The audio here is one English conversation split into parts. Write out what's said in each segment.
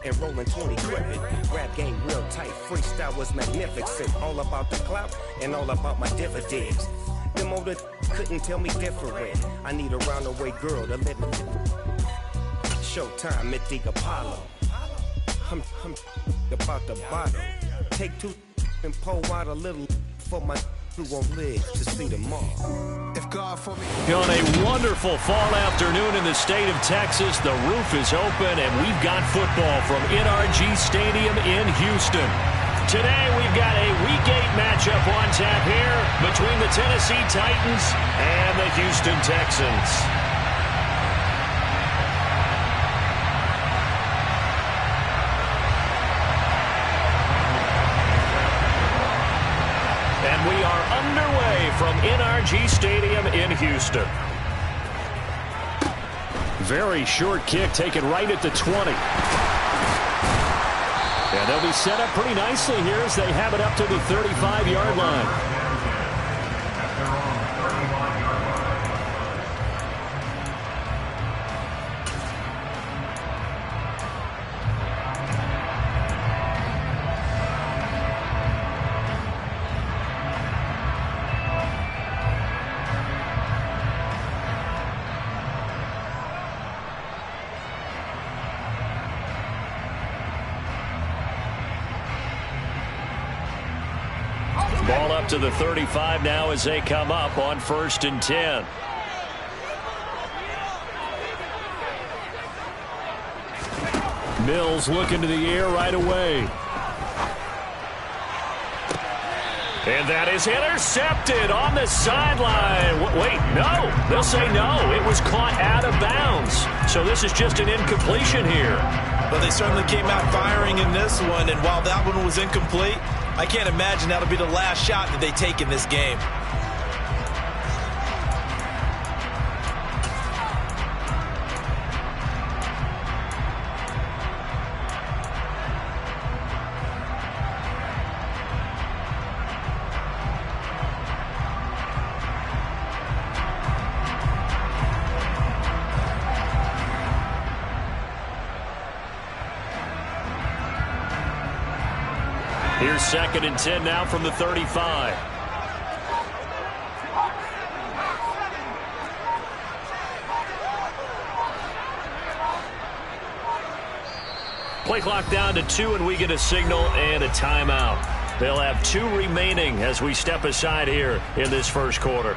and rolling 20 gripping. Rap game real tight, freestyle was magnificent. All about the clout and all about my dividends. Them older couldn't tell me different. I need a roundaway girl to live in. Showtime at the Apollo. I'm about the bottom. Take two and pour out a little for my who won't live to see tomorrow. If God for me. On a wonderful fall afternoon in the state of Texas, the roof is open and we've got football from NRG Stadium in Houston. Today we've got a Week 8 matchup on tap here between the Tennessee Titans and the Houston Texans. And we are underway from NRG Stadium in Houston. Very short kick taken right at the 20. And they'll be set up pretty nicely here as they have it up to the 35-yard line. Ball up to the 35 now as they come up on 1st and 10. Mills looking to the air right away. And that is intercepted on the sideline. Wait, no. They'll say no. It was caught out of bounds. So this is just an incompletion here. Well, they certainly came out firing in this one, and while that one was incomplete, I can't imagine that'll be the last shot that they take in this game. Here's 2nd and 10 now from the 35. Play clock down to 2, and we get a signal and a timeout. They'll have 2 remaining as we step aside here in this first quarter.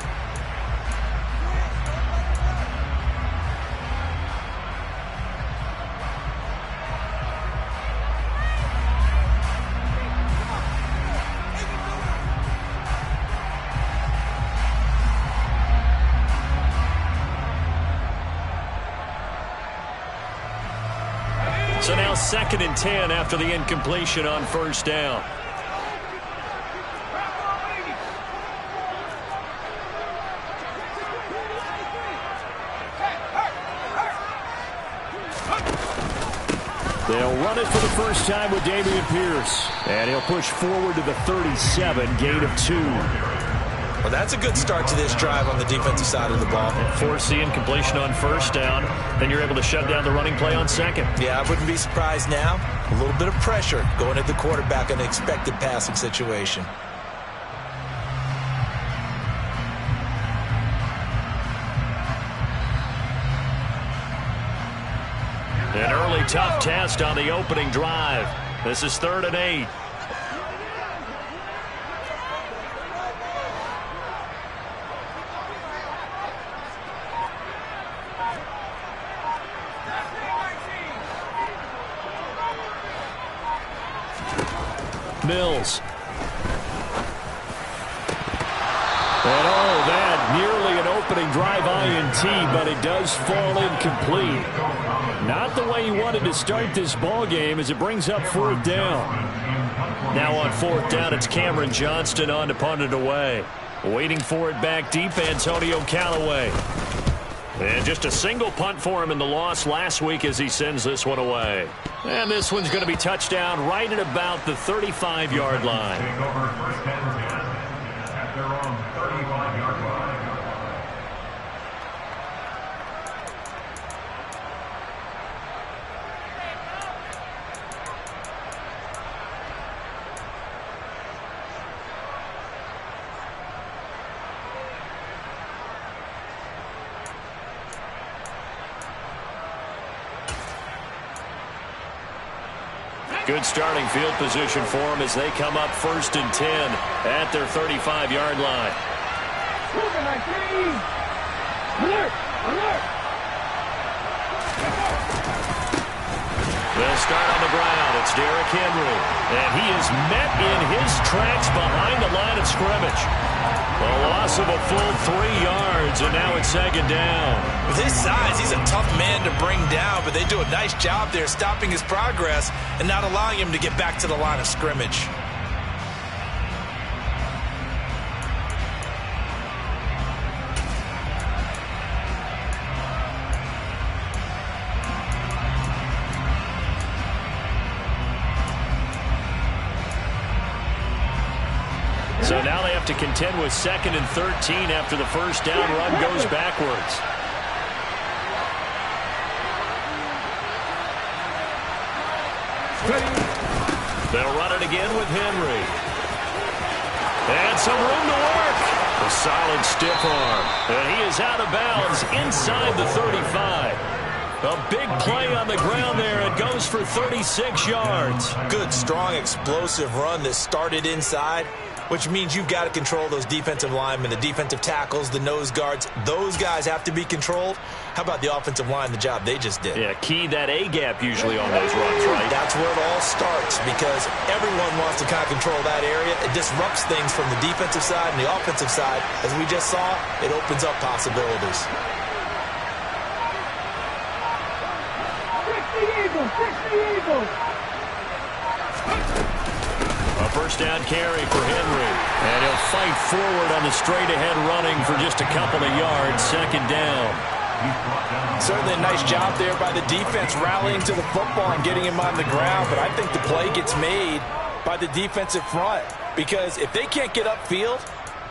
So now 2nd and 10 after the incompletion on 1st down. They'll run it for the first time with Dameon Pierce. And he'll push forward to the 37, gain of 2. Well, that's a good start to this drive on the defensive side of the ball. Force the incompletion on 1st down, then you're able to shut down the running play on 2nd. Yeah, I wouldn't be surprised now. A little bit of pressure going at the quarterback in an expected passing situation. An early tough test on the opening drive. This is 3rd and 8. Mills. And that nearly an opening drive INT, but it does fall incomplete. Not the way he wanted to start this ball game as it brings up 4th down. Now on 4th down, it's Cameron Johnston on to punt it away. Waiting for it back deep, Antonio Callaway. And just a single punt for him in the loss last week as he sends this one away. And this one's going to be touchdown right at about the 35-yard line. Good starting field position for them as they come up 1st and 10 at their 35-yard line. They'll start on the ground. It's Derrick Henry. And he is met in his tracks behind the line of scrimmage. A loss of a full 3 yards, and now it's 2nd down. With his size, he's a tough man to bring down, but they do a nice job there stopping his progress and not allowing him to get back to the line of scrimmage. So now they have to contend with 2nd and 13 after the first down run goes backwards. They'll run it again with Henry. And some room to work. A solid stiff arm. And he is out of bounds inside the 35. A big play on the ground there. It goes for 36 yards. Good, strong, explosive run that started inside, which means you've got to control those defensive linemen, the defensive tackles, the nose guards. Those guys have to be controlled. How about the offensive line, the job they just did? Yeah, key that A-gap usually on those runs, right? That's where it all starts because everyone wants to kind of control that area. It disrupts things from the defensive side and the offensive side. As we just saw, it opens up possibilities. A first down carry for Henry. And he'll fight forward on the straight-ahead running for just a couple of yards. 2nd down. Certainly a nice job there by the defense rallying to the football and getting him on the ground. But I think the play gets made by the defensive front because if they can't get upfield,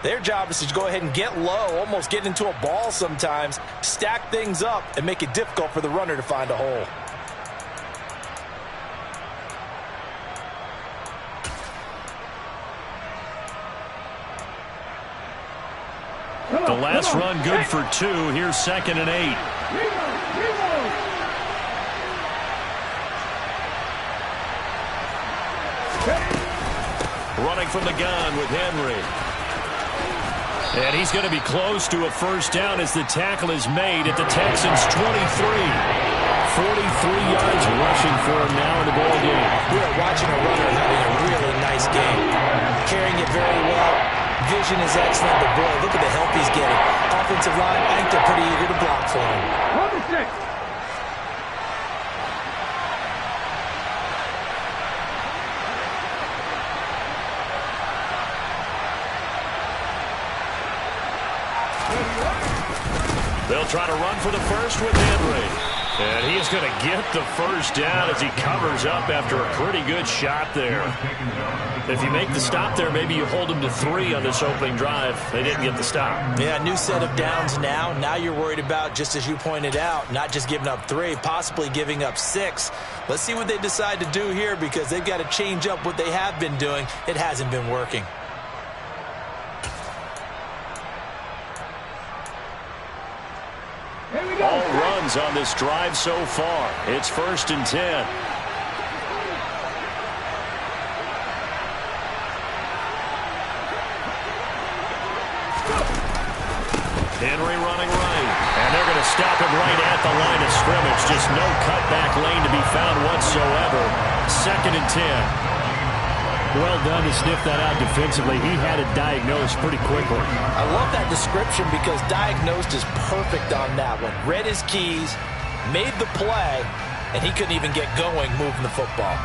their job is to go ahead and get low, almost get into a ball sometimes, stack things up, and make it difficult for the runner to find a hole. The last run good for 2. Here's 2nd and 8. Running from the gun with Henry. And he's going to be close to a first down as the tackle is made at the Texans' 23. 43 yards rushing for him now in the ball game. We are watching a runner having a really nice game. Carrying it very well. Vision is excellent, but boy, look at the help he's getting. Offensive line, I think they're pretty eager to block for him. They'll try to run for the first with Henry. And he is going to get the first down as he covers up after a pretty good shot there. If you make the stop there, maybe you hold him to 3 on this opening drive. They didn't get the stop. Yeah, new set of downs now. Now you're worried about, just as you pointed out, not just giving up 3, possibly giving up 6. Let's see what they decide to do here because they've got to change up what they have been doing. It hasn't been working. All runs on this drive so far. It's 1st and 10. Henry running right. And they're going to stop him right at the line of scrimmage. Just no cutback lane to be found whatsoever. 2nd and 10. Well done to sniff that out defensively. He had it diagnosed pretty quickly. I love that description because diagnosed is perfect on that one. Read his keys, made the play, and he couldn't even get going moving the football.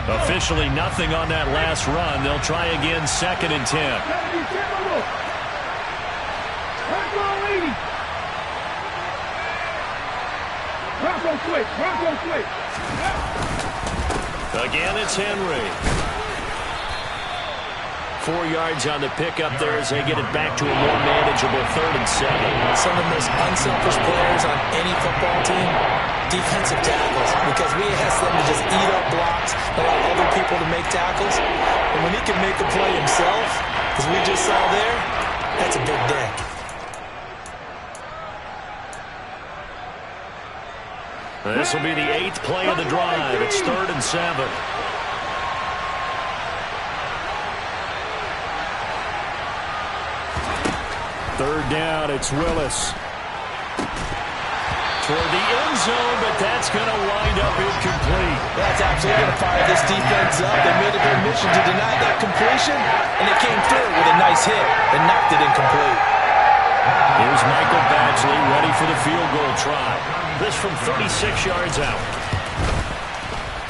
Officially nothing on that last run. They'll try again 2nd and 10. Again, it's Henry. 4 yards on the pickup there as they get it back to a more manageable 3rd and 7. Some of the most unselfish players on any football team, defensive tackles, because we ask them to just eat up blocks, allow other people to make tackles. And when he can make a play himself, as we just saw there, that's a big day. This will be the 8th play of the drive. It's 3rd and 7. Third down, it's Willis. Toward the end zone, but that's going to wind up incomplete. That's absolutely going to fire this defense up. They made it their mission to deny that completion, and it came through with a nice hit and knocked it incomplete. Here's Michael Badgley ready for the field goal try. This from 36 yards out.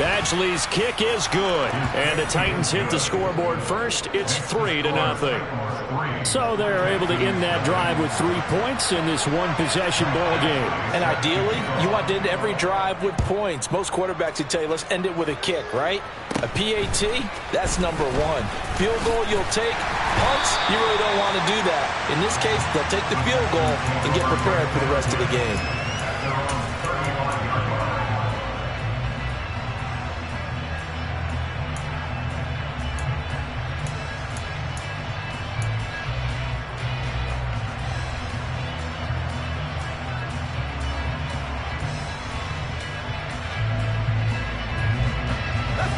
Badgley's kick is good, and the Titans hit the scoreboard first. It's 3-0. So they're able to end that drive with 3 points in this one-possession ball game. And ideally, you want to end every drive with points. Most quarterbacks would tell you, let's end it with a kick, right? A PAT, that's number 1. Field goal you'll take. Punts, you really don't want to do that. In this case, they'll take the field goal and get prepared for the rest of the game.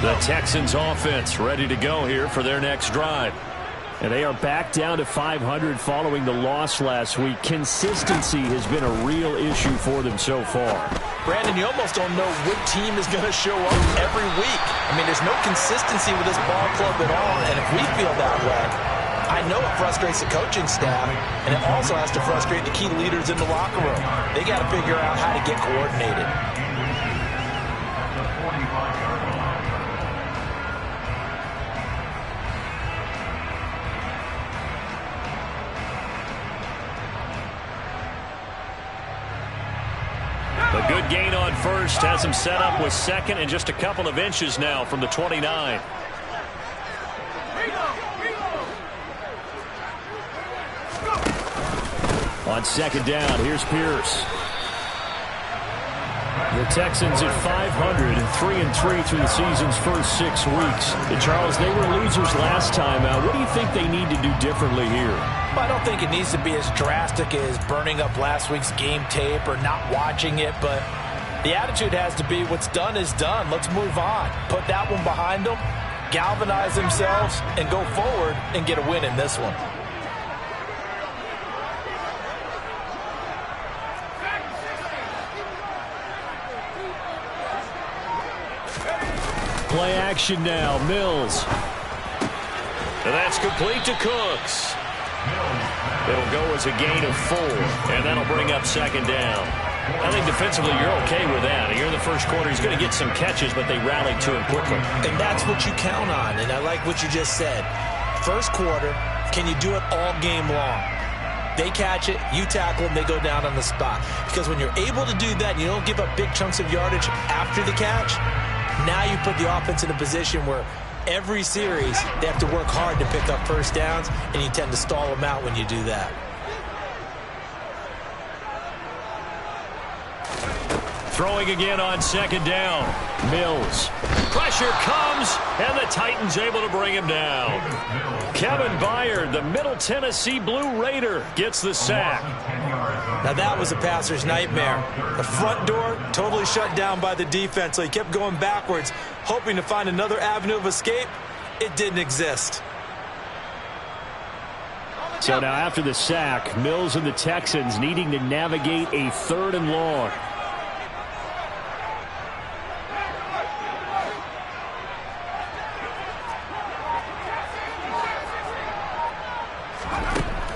The Texans offense ready to go here for their next drive. And they are back down to 500 following the loss last week. Consistency has been a real issue for them so far. Brandon, you almost don't know what team is going to show up every week. I mean, there's no consistency with this ball club at all, and if we feel that way, I know it frustrates the coaching staff, and it also has to frustrate the key leaders in the locker room. They got to figure out how to get coordinated. A good gain on first has him set up with 2nd and just a couple of inches now from the 29. On 2nd down, here's Pierce. The Texans at 500 and 3-3 through the season's first 6 weeks. And Charles, they were losers last time out. What do you think they need to do differently here? Well, I don't think it needs to be as drastic as burning up last week's game tape or not watching it, but the attitude has to be what's done is done. Let's move on. Put that one behind them, galvanize themselves, and go forward and get a win in this one. Play action now, Mills. And that's complete to Cooks. It'll go as a gain of 4, and that'll bring up 2nd down. I think defensively you're okay with that. Here in the first quarter, he's going to get some catches, but they rallied to him quickly. And that's what you count on, and I like what you just said. First quarter, can you do it all game long? They catch it, you tackle them, they go down on the spot. Because when you're able to do that and you don't give up big chunks of yardage after the catch, now you put the offense in a position where every series they have to work hard to pick up first downs, and you tend to stall them out when you do that. Throwing again on 2nd down. Mills. Pressure comes, and the Titans able to bring him down. Kevin Byard, the Middle Tennessee Blue Raider, gets the sack. Now that was a passer's nightmare. The front door totally shut down by the defense, so he kept going backwards, hoping to find another avenue of escape. It didn't exist. So now after the sack, Mills and the Texans needing to navigate a 3rd and long.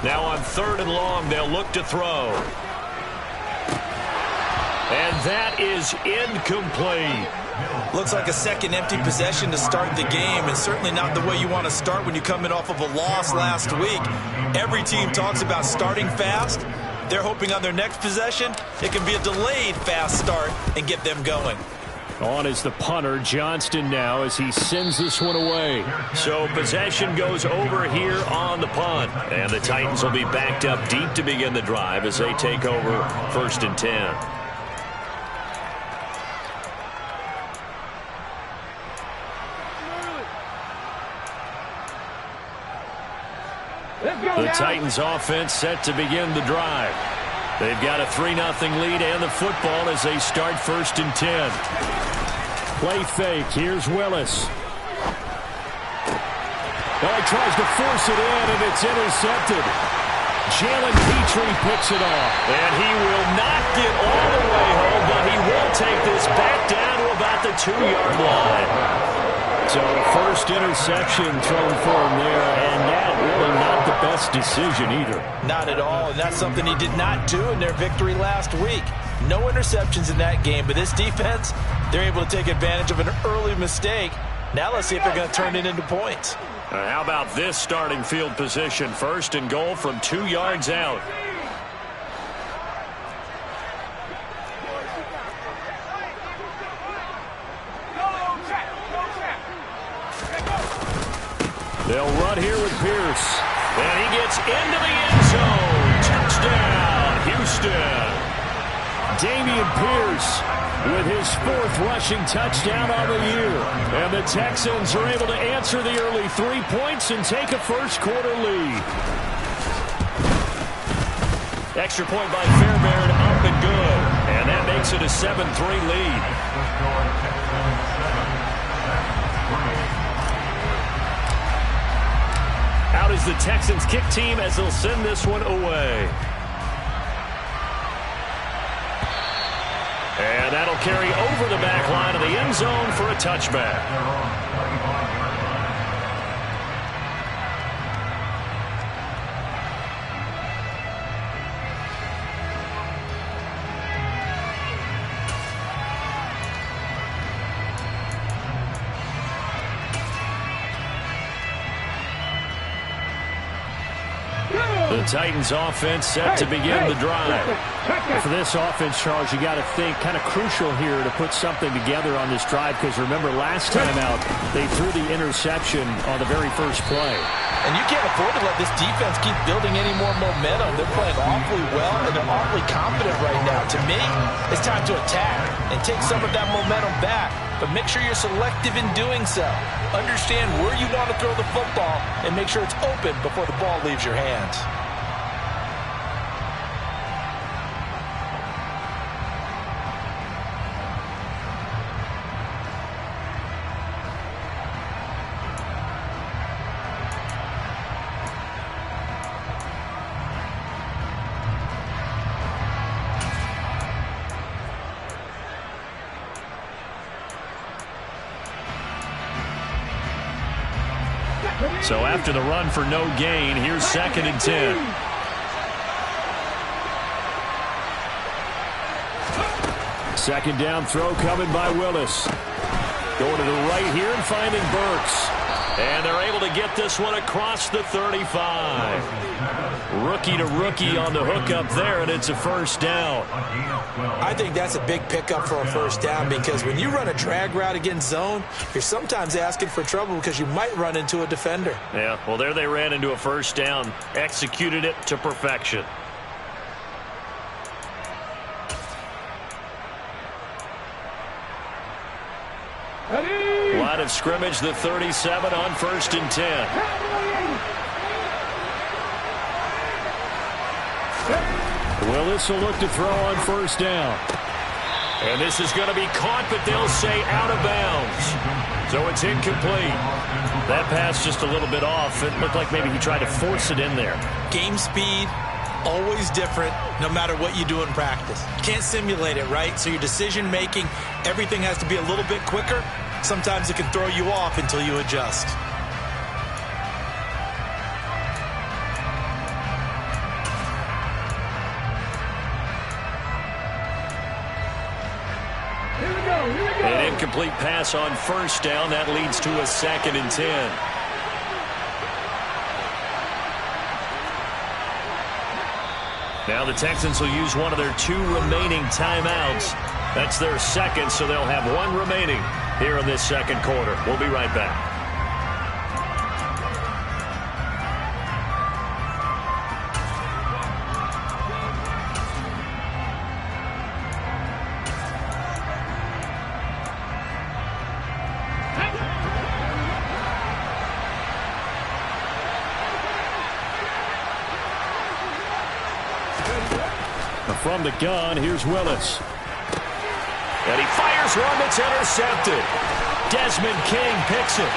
Now on 3rd and long, they'll look to throw. And that is incomplete. Looks like a second empty possession to start the game, and certainly not the way you want to start when you're coming off of a loss last week. Every team talks about starting fast. They're hoping on their next possession, it can be a delayed fast start and get them going. On is the punter, Johnston, now as he sends this one away. So possession goes over here on the punt. And the Titans will be backed up deep to begin the drive as they take over 1st and 10. The Titans offense set to begin the drive. They've got a 3-0 lead and the football as they start 1st and 10. Play fake. Here's Willis. Oh, he tries to force it in, and it's intercepted. Jalen Petrie picks it off. And he will not get all the way home, but he will take this back down to about the 2-yard line. So first interception thrown for him there, and that really not the best decision either. Not at all, and that's something he did not do in their victory last week. No interceptions in that game, but this defense, they're able to take advantage of an early mistake. Now let's see if they're going to turn it into points. How about this starting field position? 1st and goal from 2 yards out. They'll run here with Pierce. And he gets into the end zone. Touchdown, Houston. Damian Pierce with his 4th rushing touchdown on the year. And the Texans are able to answer the early 3 points and take a first-quarter lead. Extra point by Fairbairn, up and good. And that makes it a 7-3 lead. Out is the Texans kick team as they'll send this one away. And that'll carry over the back line of the end zone for a touchback. The Titans offense set to begin the drive. For this offense, Charles, you got to think kind of crucial here to put something together on this drive, because remember last time out they threw the interception on the very first play. And you can't afford to let this defense keep building any more momentum. They're playing awfully well, and they're awfully confident right now. To me, it's time to attack and take some of that momentum back. But make sure you're selective in doing so. Understand where you want to throw the football and make sure it's open before the ball leaves your hands. So after the run for no gain, here's 2nd and 10. Second down throw coming by Willis. Going to the right here and finding Burks. And they're able to get this one across the 35. Rookie to rookie on the hook up there, and it's a first down. I think that's a big pickup for a first down, because when you run a drag route against zone, you're sometimes asking for trouble because you might run into a defender. Yeah, well, there they ran into a first down, executed it to perfection. Line of scrimmage, the 37 on 1st and 10. Willis will look to throw on first down. And this is going to be caught, but they'll say out of bounds. So it's incomplete. That pass just a little bit off. It looked like maybe he tried to force it in there. Game speed, always different, no matter what you do in practice. You can't simulate it, right? So your decision making, everything has to be a little bit quicker. Sometimes it can throw you off until you adjust. An incomplete pass on first down. That leads to a 2nd and 10. Now the Texans will use one of their 2 remaining timeouts. That's their second, so they'll have 1 remaining here in this second quarter. We'll be right back. From the gun, here's Willis. And he fires one that's intercepted. Desmond King picks it.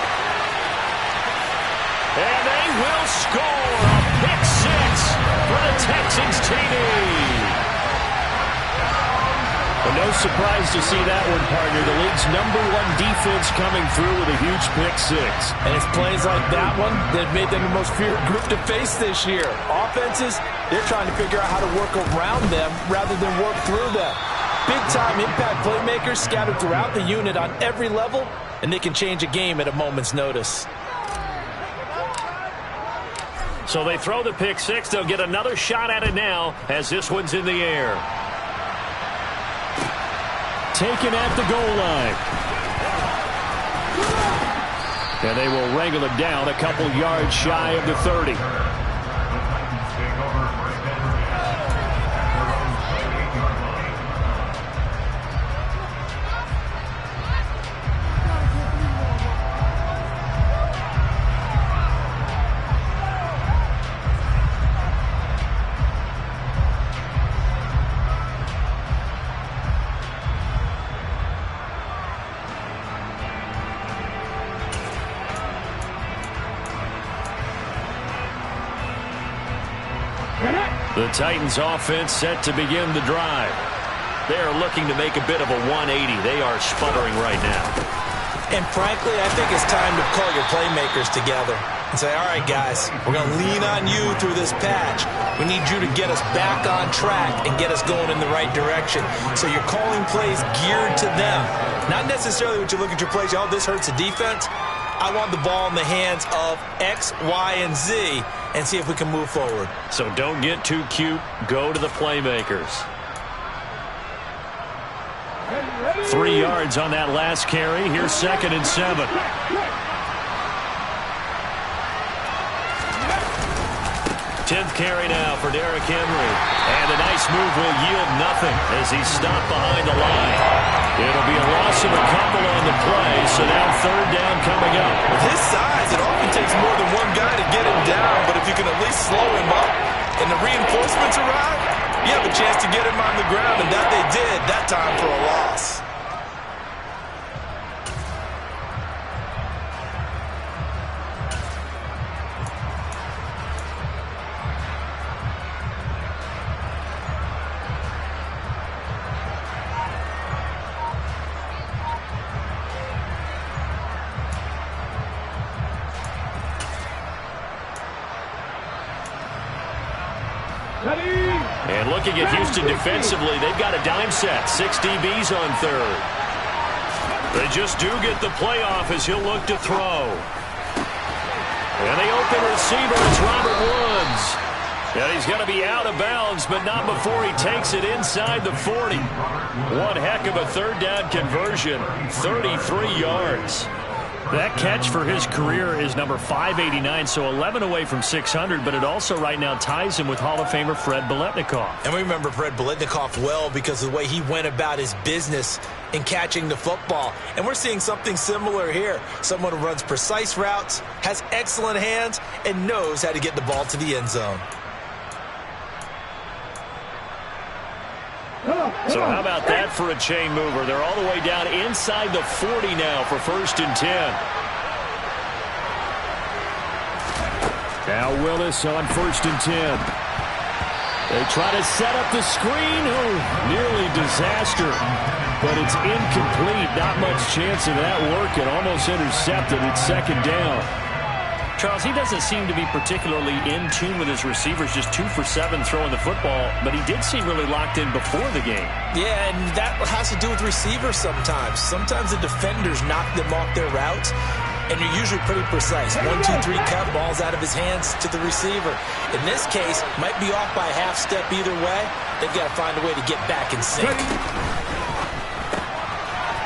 And they will score a pick 6 for the Texans TD. Well, no surprise to see that one, partner. The league's #1 defense coming through with a huge pick 6. And it's plays like that one that made them the most feared group to face this year. Offenses, they're trying to figure out how to work around them rather than work through them. Big-time impact playmakers scattered throughout the unit on every level, and they can change a game at a moment's notice. So they throw the pick 6. They'll get another shot at it now as this one's in the air. Taken at the goal line. And they will wrangle it down a couple yards shy of the 30. The Titans offense set to begin the drive. They are looking to make a bit of a 180. They are sputtering right now. And frankly, I think it's time to call your playmakers together and say, all right, guys, we're going to lean on you through this patch. We need you to get us back on track and get us going in the right direction. So you're calling plays geared to them. Not necessarily what you look at your plays, oh, this hurts the defense. I want the ball in the hands of X, Y, and Z and see if we can move forward. So don't get too cute. Go to the playmakers. 3 yards on that last carry. Here's 2nd and 7. 10th carry now for Derrick Henry. And a nice move will yield nothing as he's stopped behind the line. It'll be a loss of a couple on the play, so now 3rd down coming up. With his size, it often takes more than one guy to get him down, but if you can at least slow him up and the reinforcements arrive, you have a chance to get him on the ground, and that they did that time for a loss. And looking at Houston defensively, they've got a dime set. 6 DBs on 3rd. They just do get the playoff as he'll look to throw. And the open receiver is Robert Woods. And he's going to be out of bounds, but not before he takes it inside the 40. One heck of a 3rd down conversion. 33 yards. That catch for his career is number 589, so 11 away from 600, but it also right now ties him with Hall of Famer Fred Biletnikoff. And we remember Fred Biletnikoff well because of the way he went about his business in catching the football. And we're seeing something similar here. Someone who runs precise routes, has excellent hands, and knows how to get the ball to the end zone. So how about that for a chain mover? They're all the way down inside the 40 now for 1st and 10. Now Willis on 1st and 10. They try to set up the screen. Oh, nearly disaster. But it's incomplete. Not much chance of that working. Almost intercepted. It's 2nd down. Charles, he doesn't seem to be particularly in tune with his receivers, just 2 for 7 throwing the football, but he did seem really locked in before the game. Yeah, and that has to do with receivers sometimes. Sometimes the defenders knock them off their routes, and you're usually pretty precise. 1, 2, 3 cut, balls out of his hands to the receiver. In this case, might be off by a half step either way. They've got to find a way to get back in sync.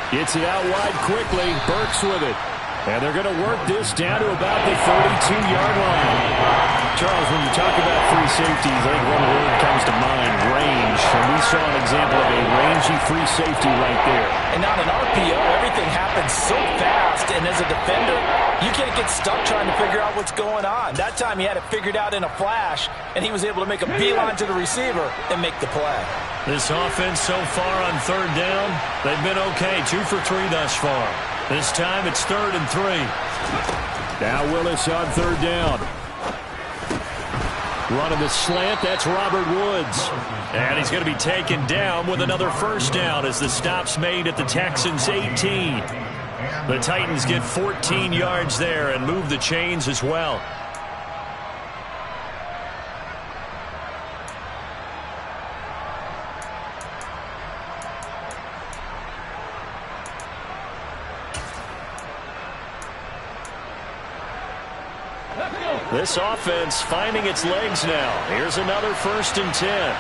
Gets it out wide quickly. Burks with it. And they're going to work this down to about the 32-yard line. Charles, when you talk about free safeties, I think one word comes to mind, range. And we saw an example of a rangy free safety right there. And on an RPO, everything happens so fast. And as a defender, you can't get stuck trying to figure out what's going on. That time he had it figured out in a flash, and he was able to make a beeline to the receiver and make the play. This offense so far on third down, they've been okay. 2 for 3 thus far. This time it's 3rd and 3. Now Willis on third down. Running the slant, that's Robert Woods. And he's going to be taken down with another first down as the stop's made at the Texans' 18. The Titans get 14 yards there and move the chains as well. This offense finding its legs now. Here's another 1st and 10.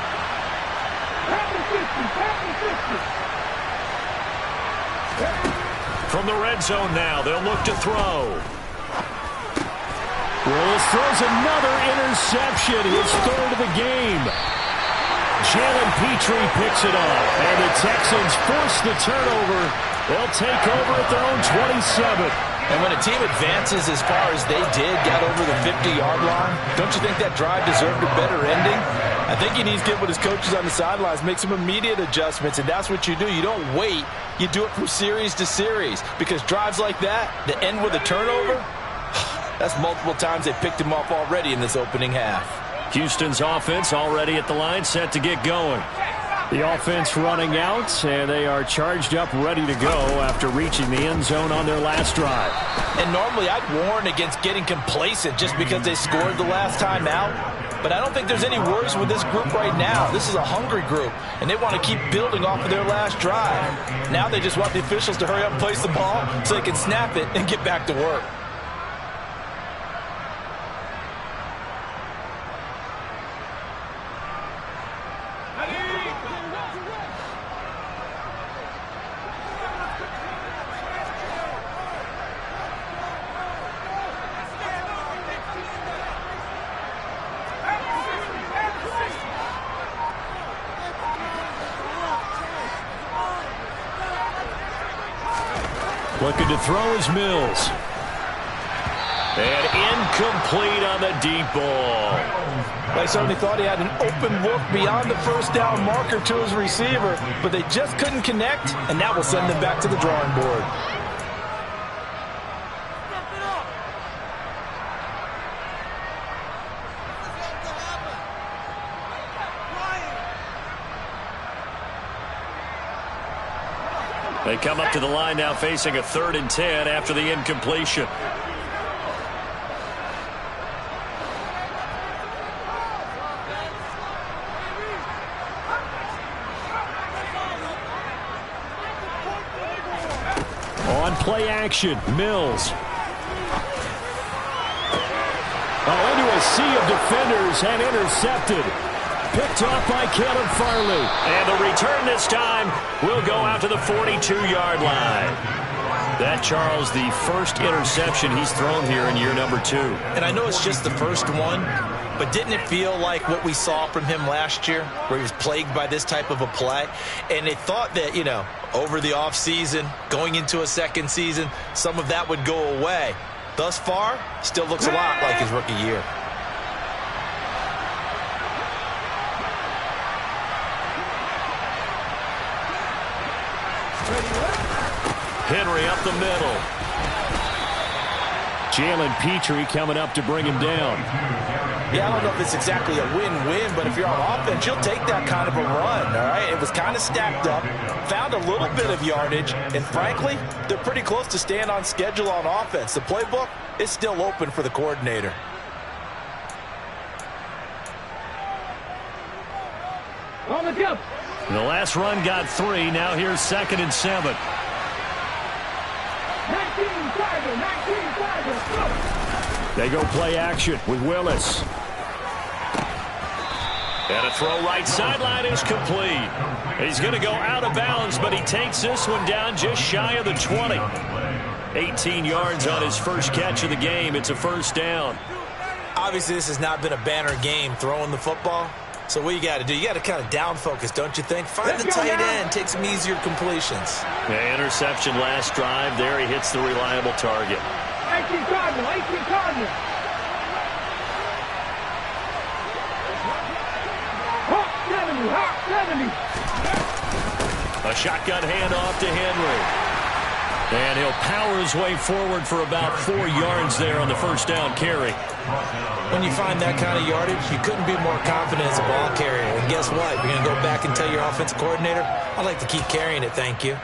From the red zone now, they'll look to throw. Willis throws another interception, his 3rd of the game. Jalen Petrie picks it up, and the Texans force the turnover. They'll take over at their own 27. And when a team advances as far as they did, got over the 50-yard line, don't you think that drive deserved a better ending? I think he needs to get with his coaches on the sidelines, make some immediate adjustments, and that's what you do. You don't wait. You do it from series to series, because drives like that end with a turnover, that's multiple times they picked him off already in this opening half. Houston's offense already at the line, set to get going. The offense running out, and they are charged up, ready to go after reaching the end zone on their last drive. And normally I'd warn against getting complacent just because they scored the last time out. But I don't think there's any worries with this group right now. This is a hungry group, and they want to keep building off of their last drive. Now they just want the officials to hurry up and place the ball so they can snap it and get back to work. Looking to throw is Mills. And incomplete on the deep ball. They certainly thought he had an open look beyond the first down marker to his receiver, but they just couldn't connect, and that will send them back to the drawing board. They come up to the line now facing a 3rd and 10 after the incompletion. On play action, Mills. Into a sea of defenders and intercepted. Picked off by Caleb Farley. And the return this time will go out to the 42-yard line. That, Charles, the first interception he's thrown here in year number 2. And I know it's just the first one, but didn't it feel like what we saw from him last year, where he was plagued by this type of a play? And they thought that, over the offseason, going into a second season, some of that would go away. Thus far, still looks a lot like his rookie year. Henry up the middle. Jalen Petrie coming up to bring him down. Yeah, I don't know if it's exactly a win-win, but if you're on offense, you'll take that kind of a run, all right? It was kind of stacked up, found a little bit of yardage, and frankly, they're pretty close to staying on schedule on offense. The playbook is still open for the coordinator. On the jump. The last run got 3. Now here's 2nd and 7. 19, 19. They go play action with Willis. And a throw right sideline is complete. He's going to go out of bounds, but he takes this one down just shy of the 20. 18 yards on his first catch of the game. It's a first down. Obviously, this has not been a banner game throwing the football. So what you got to do, you got to kind of down focus, don't you think? Find the tight end, take some easier completions. Yeah, interception last drive. There he hits the reliable target. 18 Cardinal. Hawk 70. A shotgun handoff to Henry. And he'll power his way forward for about 4 yards there on the first down carry. When you find that kind of yardage, you couldn't be more confident as a ball carrier. And guess what? You're going to go back and tell your offensive coordinator, I'd like to keep carrying it, thank you.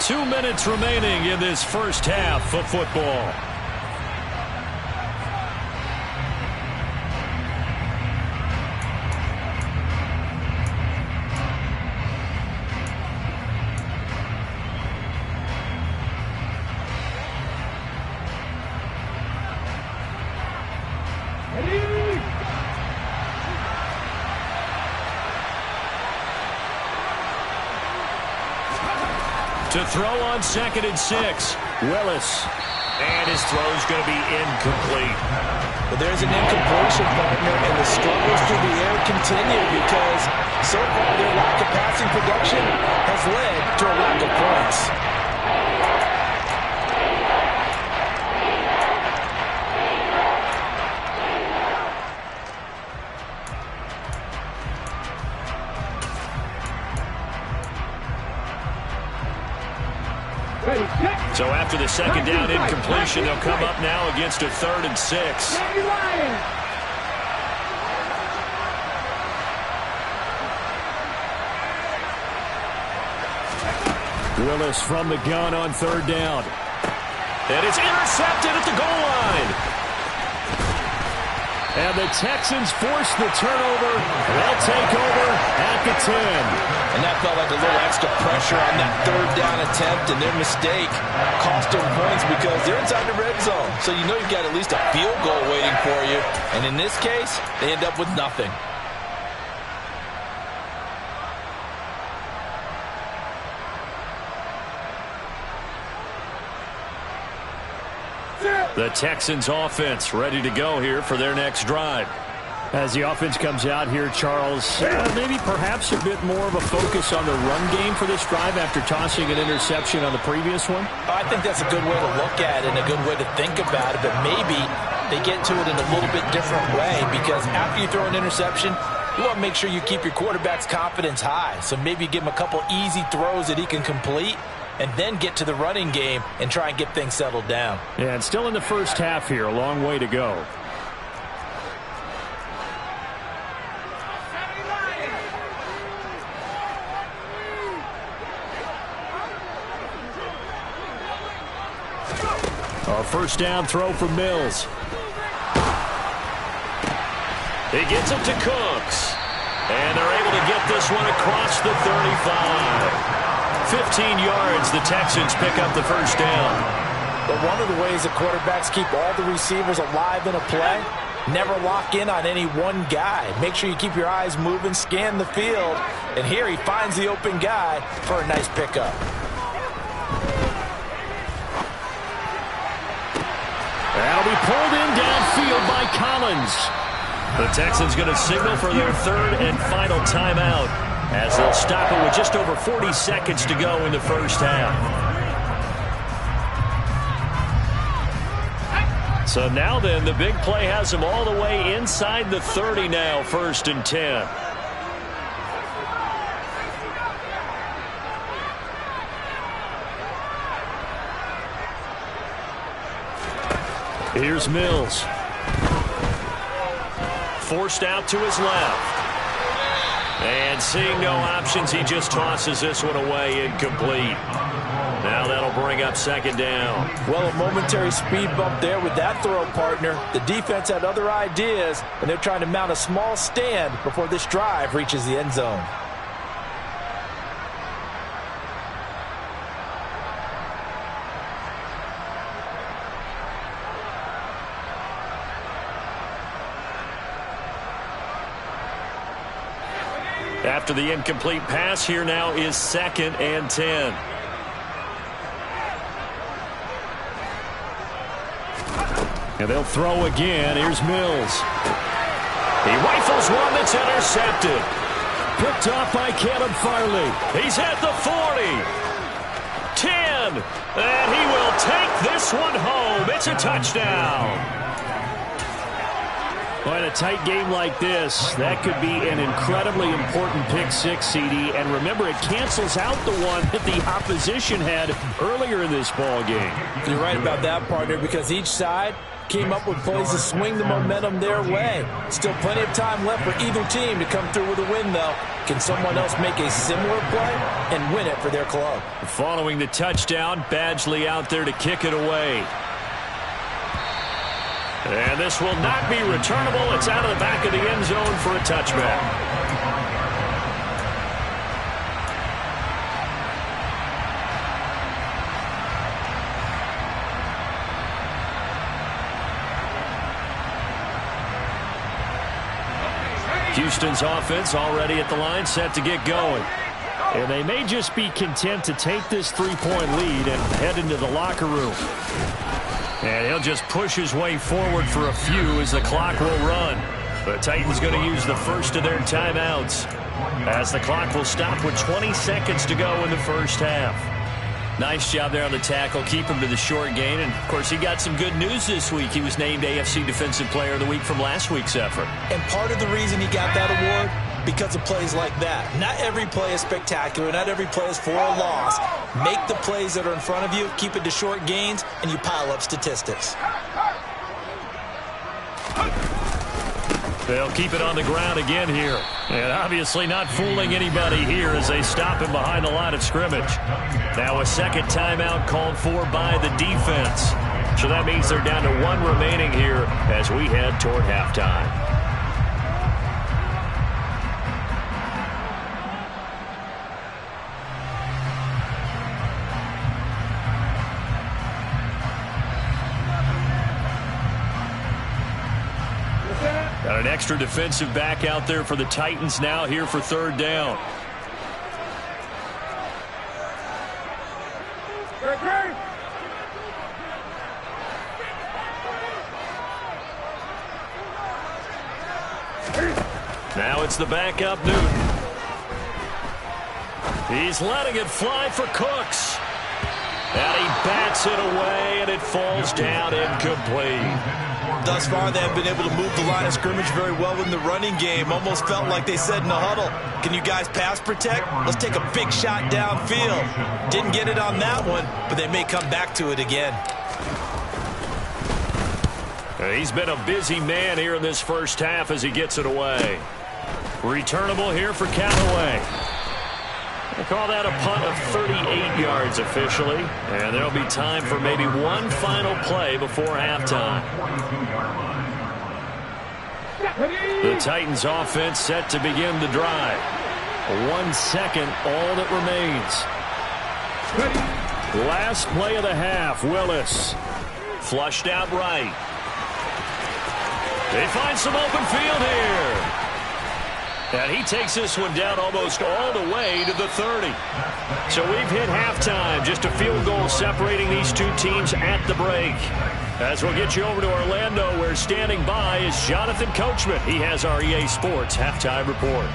Two minutes remaining in this first half of football. To throw on 2nd and 6. Willis. And his throw's going to be incomplete. But there's an incompletion, partner, and the struggles through the air continue because so far their lack of passing production has led to a lack of points. So after the second down incompletion, they'll come up now against a 3rd and 6. Willis from the gun on 3rd down. And it's intercepted at the goal line. And the Texans force the turnover. They'll take over at the 10. And that felt like a little extra pressure on that 3rd down attempt, and their mistake cost them points because they're inside the red zone. So you know you've got at least a field goal waiting for you. And in this case, they end up with nothing. The Texans offense ready to go here for their next drive. As the offense comes out here, Charles, maybe perhaps a bit more of a focus on the run game for this drive after tossing an interception on the previous one? I think that's a good way to look at it and a good way to think about it, but maybe they get to it in a little bit different way because after you throw an interception, you want to make sure you keep your quarterback's confidence high. So maybe give him a couple easy throws that he can complete and then get to the running game and try and get things settled down. Yeah, and still in the first half here, a long way to go. Our first down throw for Mills. He gets it to Cooks. And they're able to get this one across the 35. 15 yards, the Texans pick up the first down. But one of the ways that quarterbacks keep all the receivers alive in a play, never lock in on any one guy. Make sure you keep your eyes moving, scan the field. And here he finds the open guy for a nice pickup. That'll be pulled in downfield by Collins. The Texans going to signal for their 3rd and final timeout as they'll stop it with just over 40 seconds to go in the first half. So now then, the big play has them all the way inside the 30 now, 1st and 10. Here's Mills. Forced out to his left. And seeing no options, he just tosses this one away incomplete. Now that'll bring up second down. Well, a momentary speed bump there with that throw, partner. The defense had other ideas, and they're trying to mount a small stand before this drive reaches the end zone. After the incomplete pass, here now is 2nd and 10. And they'll throw again. Here's Mills. He rifles one that's intercepted. Picked off by Caleb Farley. He's at the 40. 10. And he will take this one home. It's a touchdown. Well, in a tight game like this, that could be an incredibly important pick six, CD. And remember, it cancels out the one that the opposition had earlier in this ball game. You're right about that, partner, because each side came up with plays to swing the momentum their way. Still plenty of time left for either team to come through with a win, though. Can someone else make a similar play and win it for their club? Following the touchdown, Badgley out there to kick it away. And this will not be returnable. It's out of the back of the end zone for a touchback. Houston's offense already at the line, set to get going. And they may just be content to take this three-point lead and head into the locker room. And he'll just push his way forward for a few as the clock will run. The Titans going to use the first of their timeouts as the clock will stop with 20 seconds to go in the first half. Nice job there on the tackle. Keep him to the short gain. And, of course, he got some good news this week. He was named AFC Defensive Player of the Week from last week's effort. And part of the reason he got that award, because of plays like that. Not every play is spectacular. Not every play is for a loss. Make the plays that are in front of you, keep it to short gains, and you pile up statistics. They'll keep it on the ground again here. And obviously not fooling anybody here as they stop him behind the line of scrimmage. Now a second timeout called for by the defense. So that means they're down to one remaining here as we head toward halftime. Got an extra defensive back out there for the Titans now here for third down. Now it's the backup Newton. He's letting it fly for Cooks. And he bats it away, and it falls down incomplete. Thus far, they have been able to move the line of scrimmage very well in the running game. Almost felt like they said in the huddle, can you guys pass protect? Let's take a big shot downfield. Didn't get it on that one, but they may come back to it again. He's been a busy man here in this first half as he gets it away. Returnable here for Callaway. They call that a punt of 38 yards officially. And there'll be time for maybe one final play before halftime. The Titans offense set to begin the drive. 1 second, all that remains. Last play of the half, Willis. Flushed out right. They find some open field here. And he takes this one down almost all the way to the 30. So we've hit halftime. Just a field goal separating these two teams at the break. As we'll get you over to Orlando, where standing by is Jonathan Coachman. He has our EA Sports halftime report.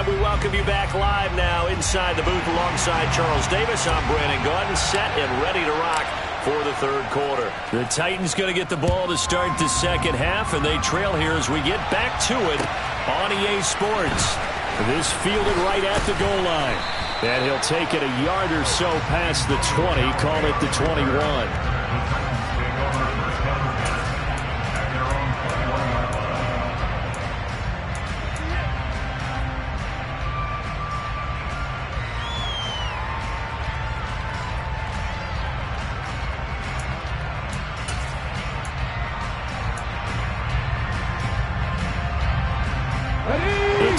Welcome you back live now inside the booth alongside Charles Davis. I'm Brandon Gaudin, set and ready to rock before the third quarter. The Titans going to get the ball to start the second half, and they trail here as we get back to it on EA Sports. This fielded right at the goal line. And he'll take it a yard or so past the 20, call it the 21.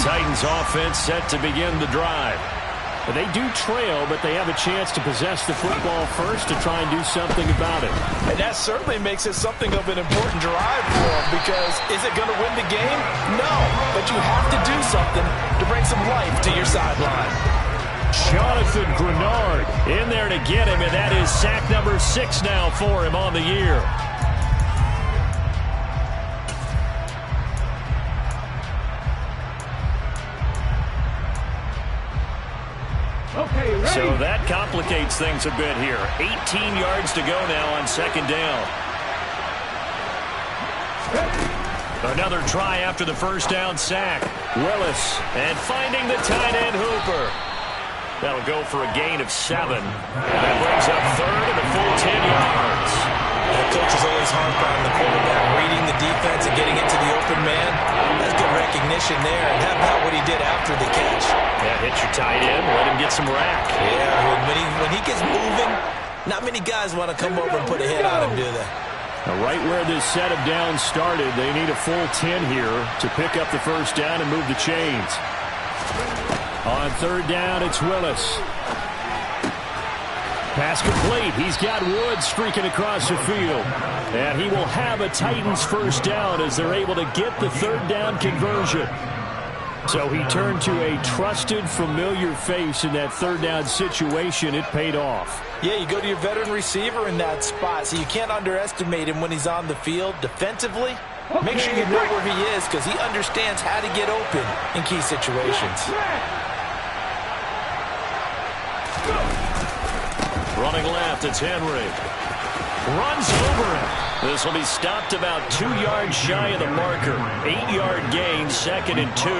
Titans offense set to begin the drive. They do trail, but they have a chance to possess the football first to try and do something about it. And that certainly makes it something of an important drive for them, because is it going to win the game? No, but you have to do something to bring some life to your sideline. Jonathan Grenard in there to get him, and that is sack number 6 now for him on the year. So that complicates things a bit here. 18 yards to go now on second down. Another try after the first down sack. Willis, and finding the tight end Hooper. That'll go for a gain of 7. And that brings up third and a full 10 yards. The coach is always hard on the quarterback, reading the defense and getting into the open man. That's good recognition there. And how about what he did after the catch? Yeah, hit your tight end, let him get some rack. Yeah, when he gets moving, not many guys want to come over and put a hit on him, do they? Now, right where this set of downs started, they need a full 10 here to pick up the first down and move the chains. On third down, it's Willis. Pass complete. He's got Woods streaking across the field. And he will have a Titans first down as they're able to get the third down conversion. So he turned to a trusted, familiar face in that third down situation. It paid off. Yeah, you go to your veteran receiver in that spot, so you can't underestimate him when he's on the field defensively. Make sure you know where he is, because he understands how to get open in key situations. Running left, it's Henry. Runs over it. This will be stopped about 2 yards shy of the marker. 8-yard gain, 2nd and 2.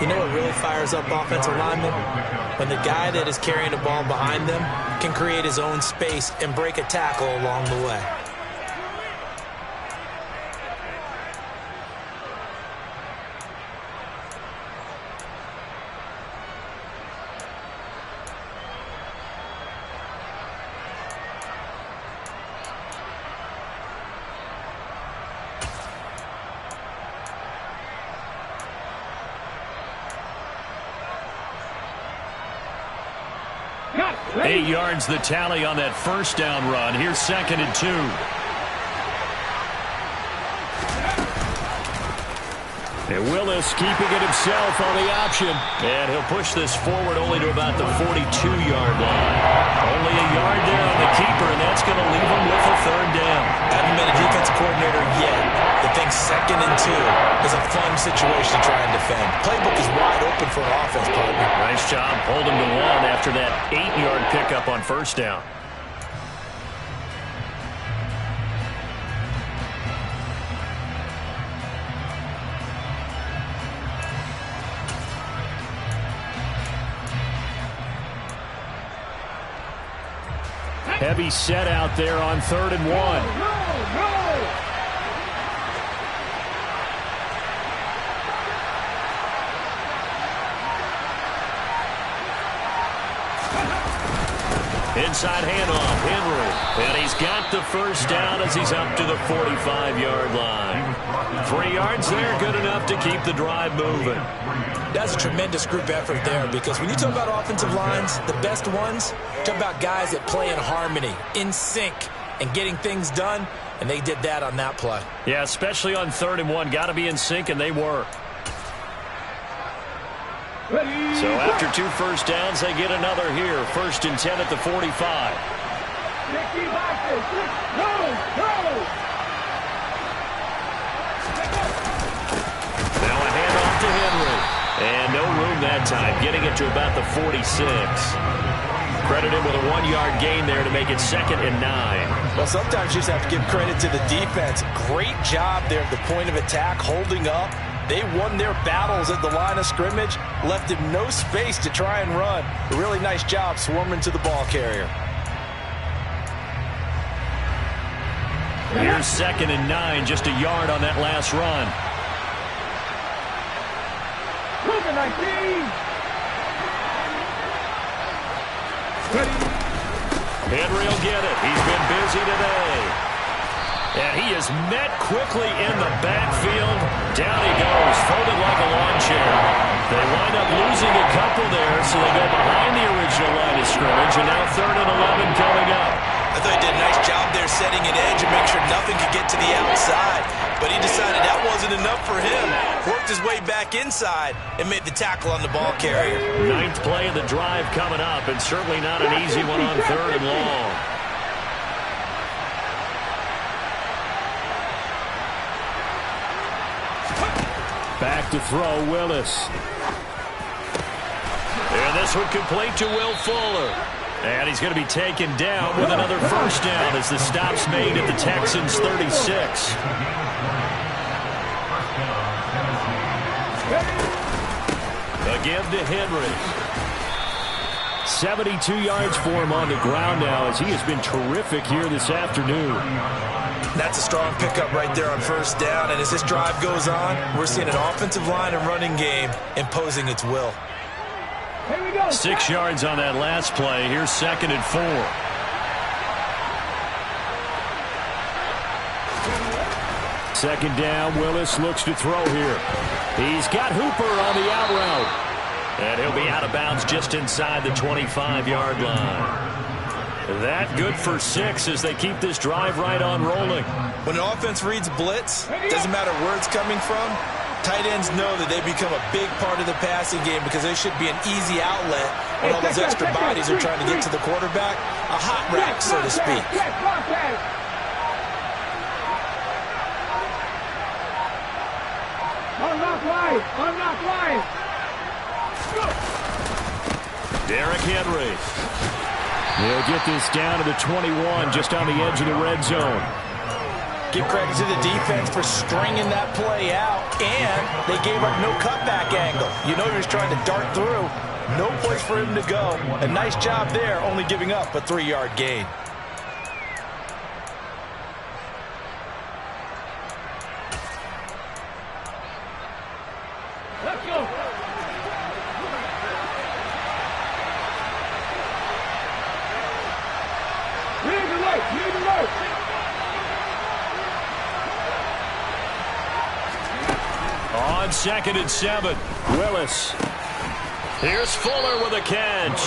You know what really fires up offensive linemen? When the guy that is carrying the ball behind them can create his own space and break a tackle along the way. Cut. 8 yards the tally on that first down run. Here's 2nd and 2. And Willis keeping it himself on the option. And he'll push this forward only to about the 42-yard line. Only a yard there on the keeper, and that's going to leave him with a third down. Haven't been a defense coordinator yet. I think 2nd and 2 is a fun situation to try and defend. Playbook is wide open for an offense partner. Nice job holding to 1 after that 8-yard pickup on first down. Heavy set out there on 3rd and 1. Inside handoff, Henry. And he's got the first down as he's up to the 45-yard line. 3 yards there, good enough to keep the drive moving. That's a tremendous group effort there, because when you talk about offensive lines, the best ones, talk about guys that play in harmony, in sync, and getting things done, and they did that on that play. Yeah, especially on 3rd and 1. Got to be in sync, and they were. So after 2 first downs, they get another here. 1st and 10 at the 45. Now a handoff to Henry. And no room that time, getting it to about the 46. Credit him with a 1-yard gain there to make it 2nd and 9. Well, sometimes you just have to give credit to the defense. Great job there at the point of attack, holding up. They won their battles at the line of scrimmage, left him no space to try and run. A really nice job swarming to the ball carrier. Here's 2nd and 9, just a yard on that last run. Henry will get it. He's been busy today. And he is met quickly in the backfield. Down he goes, folded like a lawn chair. They wind up losing a couple there, so they go behind the original line of scrimmage, and now 3rd and 11 coming up. I thought he did a nice job there setting an edge and make sure nothing could get to the outside. But he decided that wasn't enough for him. Worked his way back inside and made the tackle on the ball carrier. 9th play of the drive coming up, and certainly not an easy one on 3rd and long. Back to throw, Willis. And this one complete to Will Fuller. And he's going to be taken down with another first down as the stop's made at the Texans' 36. Again to Henry. 72 yards for him on the ground now as he has been terrific here this afternoon. That's a strong pickup right there on first down. And as this drive goes on, we're seeing an offensive line and running game imposing its will. 6 yards on that last play. Here's 2nd and 4. Second down, Willis looks to throw here. He's got Hooper on the out route. And he'll be out of bounds just inside the 25-yard line. That good for 6 as they keep this drive right on rolling. When an offense reads blitz, doesn't matter where it's coming from, tight ends know that they become a big part of the passing game because they should be an easy outlet when all those extra bodies are trying to get to the quarterback. A hot rack, so to speak. Unlock line! Unlock line! Derrick Henry. He'll get this down to the 21, just on the edge of the red zone. Give credit to the defense for stringing that play out, and they gave up no cutback angle. You know he was trying to dart through. No place for him to go. A nice job there, only giving up a 3-yard gain. Let's go! Lead the light! Lead the light! On 2nd and 7, Willis. Here's Fuller with a catch.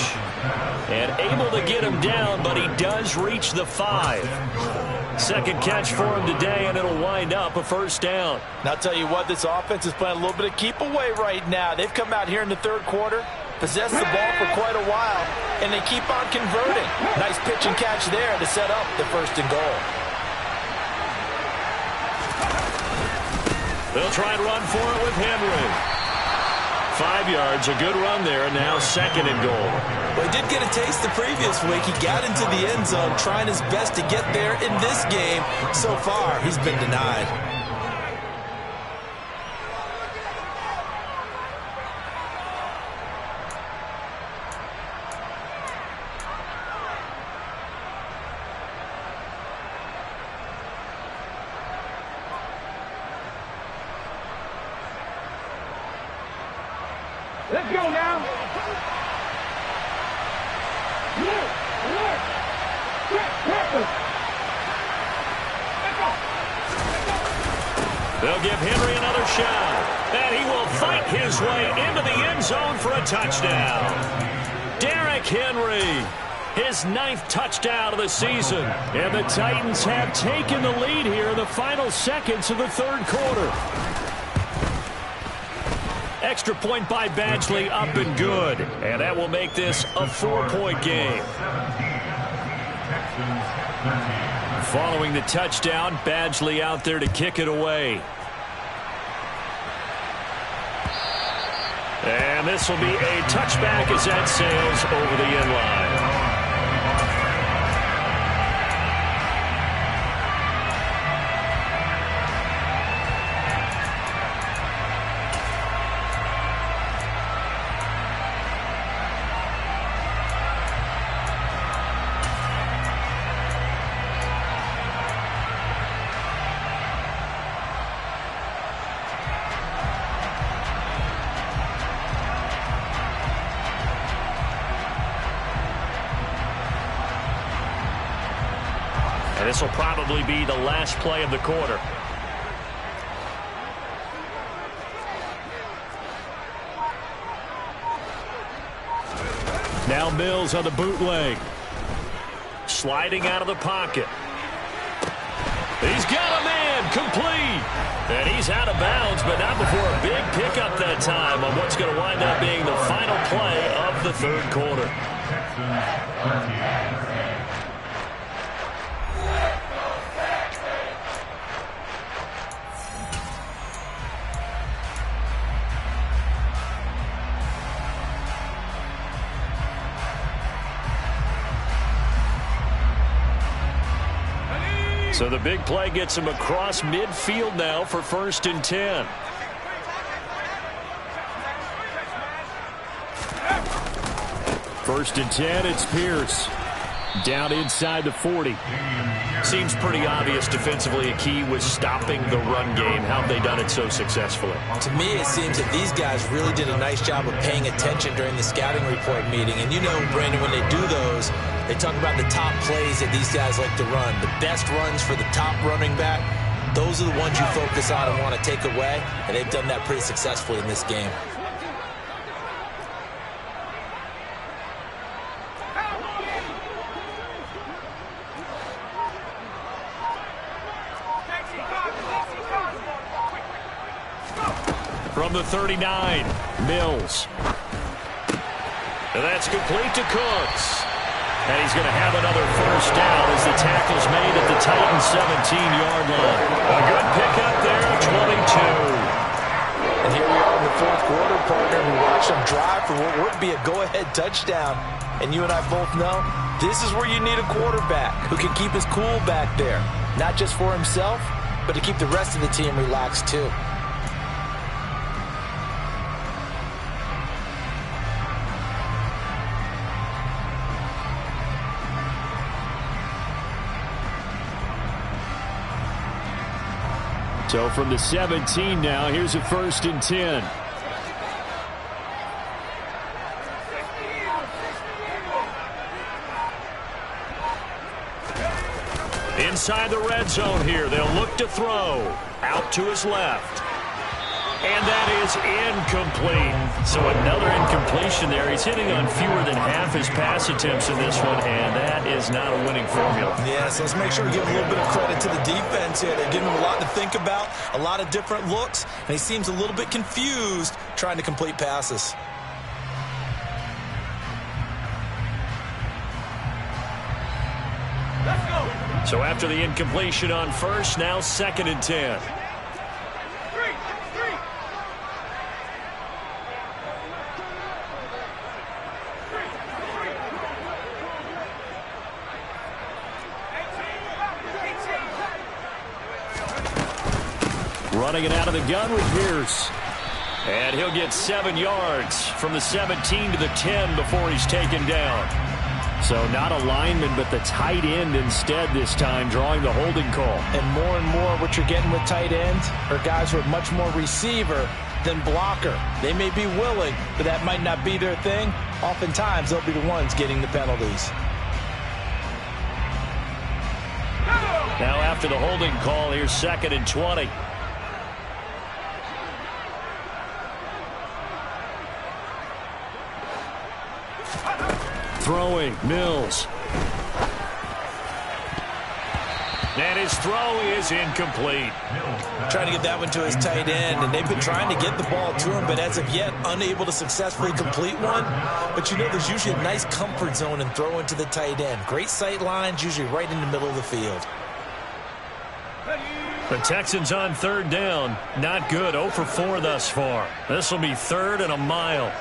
And able to get him down, but he does reach the 5. Second catch for him today, and it'll wind up a first down. Now, I'll tell you what, this offense is playing a little bit of keep away right now. They've come out here in the 3rd quarter, possessed the ball for quite a while, and they keep on converting. Nice pitch and catch there to set up the 1st and goal. They'll try and run for it with Henry. 5 yards, a good run there, and now 2nd and goal. Well, he did get a taste the previous week. He got into the end zone, trying his best to get there in this game. So far, he's been denied. Let's go now! Alert! Alert! Tackle! Let's go! They'll give Henry another shot. And he will fight his way into the end zone for a touchdown. Derrick Henry, his 9th touchdown of the season. And the Titans have taken the lead here in the final seconds of the 3rd quarter. Extra point by Badgley, up and good. And that will make this a 4-point game. Following the touchdown, Badgley out there to kick it away. And this will be a touchback as that sails over the end line. This will probably be the last play of the quarter. Now Mills on the bootleg. Sliding out of the pocket. He's got a man, complete. And he's out of bounds, but not before a big pickup that time on what's going to wind up being the final play of the third quarter. So the big play gets him across midfield now for 1st and 10. First and 10, it's Pierce. Down inside the 40. Seems pretty obvious defensively a key was stopping the run game. How have they done it so successfully? To me, it seems that these guys really did a nice job of paying attention during the scouting report meeting. And you know, Brandon, when they do those, they talk about the top plays that these guys like to run. The best runs for the top running back, those are the ones you focus on and want to take away. And they've done that pretty successfully in this game. From the 39, Mills. And that's complete to Cooks. And he's going to have another first down as the tackle's made at the Titans' 17-yard line. A good pickup there, 22. And here we are in the fourth quarter, partner. We watched them drive for what would be a go-ahead touchdown. And you and I both know this is where you need a quarterback who can keep his cool back there. Not just for himself, but to keep the rest of the team relaxed too. So from the 17 now, here's a 1st and 10. Inside the red zone here, they'll look to throw. Out to his left. And that is incomplete. So another incompletion there. He's hitting on fewer than half his pass attempts in this one, and that is not a winning formula. Yeah, so let's make sure we give a little bit of credit to the defense here. They're giving him a lot to think about, a lot of different looks, and he seems a little bit confused trying to complete passes. Let's go. So after the incompletion on first, now 2nd and 10. Running it out of the gun with Pierce. And he'll get 7 yards from the 17 to the 10 before he's taken down. So not a lineman, but the tight end instead this time, drawing the holding call. And more what you're getting with tight ends are guys who are much more receiver than blocker. They may be willing, but that might not be their thing. Oftentimes, they'll be the ones getting the penalties. Now after the holding call, here's 2nd and 20. Throwing, Mills. And his throw is incomplete. Trying to get that one to his tight end, and they've been trying to get the ball to him, but as of yet, unable to successfully complete one. But you know, there's usually a nice comfort zone in throwing to the tight end. Great sight lines, usually right in the middle of the field. The Texans on 3rd down. Not good. 0 for 4 thus far. This will be 3rd and a mile.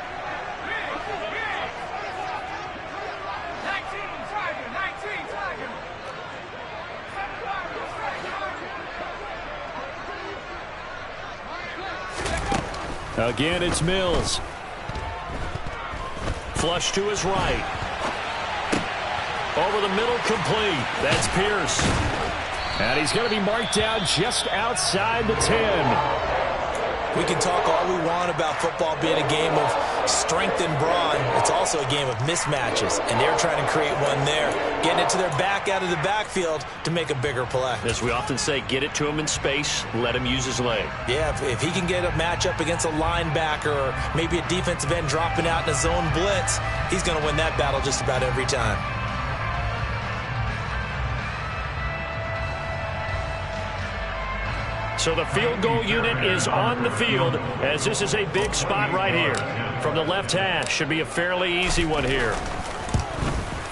Again, it's Mills. Flush to his right. Over the middle, complete. That's Pierce. And he's going to be marked down just outside the 10. We can talk all we want about football being a game of strength and brawn. It's also a game of mismatches, and they're trying to create one there, getting it to their back out of the backfield to make a bigger play. As we often say, get it to him in space, let him use his leg. Yeah, if he can get a matchup against a linebacker or maybe a defensive end dropping out in a zone blitz, he's going to win that battle just about every time. So the field goal unit is on the field as this is a big spot right here. From the left hash, should be a fairly easy one here.